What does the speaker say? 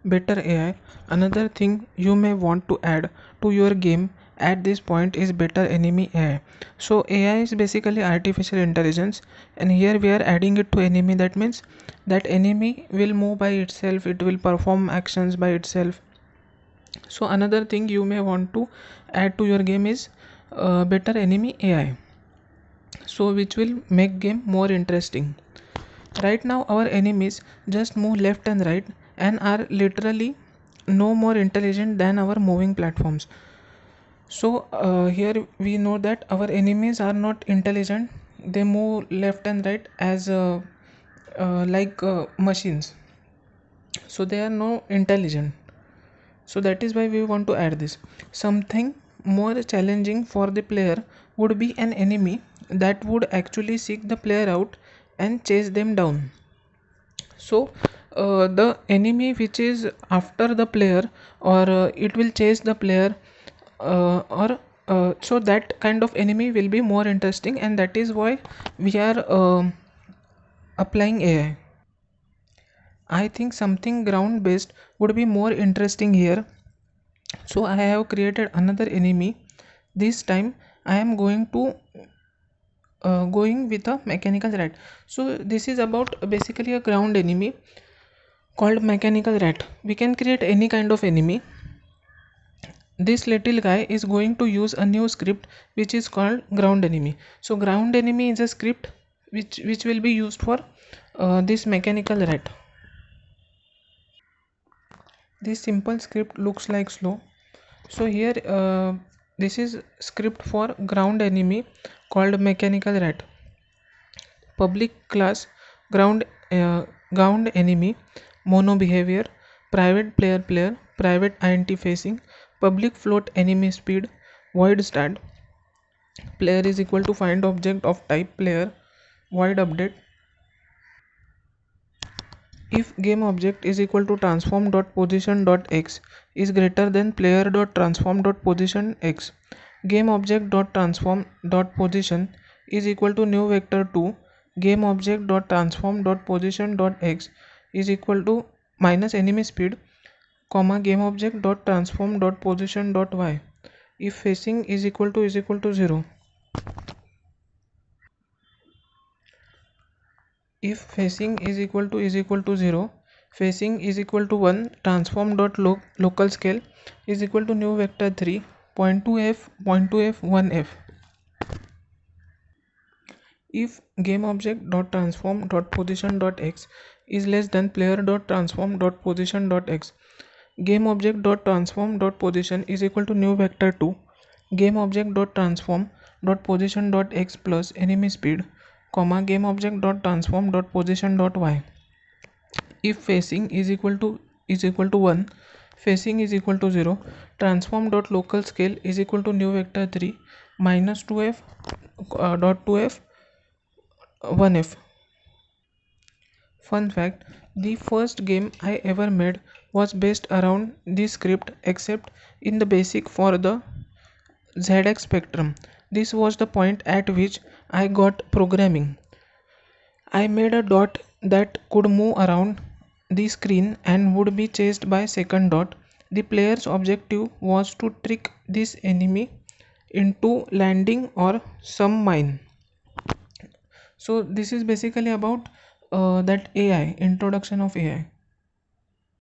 Better AI. Another thing you may want to add to your game at this point is better enemy AI. So AI is basically artificial intelligence, and here we are adding it to enemy. That means that enemy will move by itself, it will perform actions by itself. So another thing you may want to add to your game is better enemy AI, so which will make game more interesting. Right now our enemies just move left and right and are literally no more intelligent than our moving platforms. So here we know that our enemies are not intelligent. They move left and right as like machines. So they are no intelligent. So that is why we want to add this. Something more challenging for the player would be an enemy that would actually seek the player out and chase them down. So the enemy which is after the player, or it will chase the player, or so that kind of enemy will be more interesting, and that is why we are applying AI. I think something ground based would be more interesting here. So I have created another enemy. This time I am going with a mechanical rat. So this is about basically a ground enemy called mechanical rat. We can create any kind of enemy. This little guy is going to use a new script which is called ground enemy. So ground enemy is a script which will be used for this mechanical rat. This simple script looks like slow. So here this is script for ground enemy called mechanical rat. Public class ground ground enemy, mono behavior, private player, private int facing, public float enemy speed, void start, player is equal to find object of type player, void update. If game object is equal to transform dot position dot x is greater than player dot transform dot position x, game object dot transform dot position is equal to new vector 2, game object dot transform dot position dot x is equal to minus enemy speed, comma game object dot transform dot position dot y. If facing is equal to 0, if facing is equal to 0, facing is equal to 1, transform dot local scale is equal to new vector 3, 0.2f 0.2f 1f. If game object dot transform dot position dot x is less than player dot transform dot position dot x, game object dot transform dot position is equal to new vector 2, game object dot transform dot position dot x plus enemy speed, comma game object dot transform dot position dot y. If facing is equal to 1, facing is equal to 0, transform dot local scale is equal to new vector 3 minus 2f dot 2f 1f. Fun fact, the first game I ever made was based around this script except in the basic for the ZX Spectrum. This was the point at which I got programming. I made a dot that could move around the screen and would be chased by second dot. The player's objective was to trick this enemy into landing or some mine. So this is basically about that AI, introduction of AI.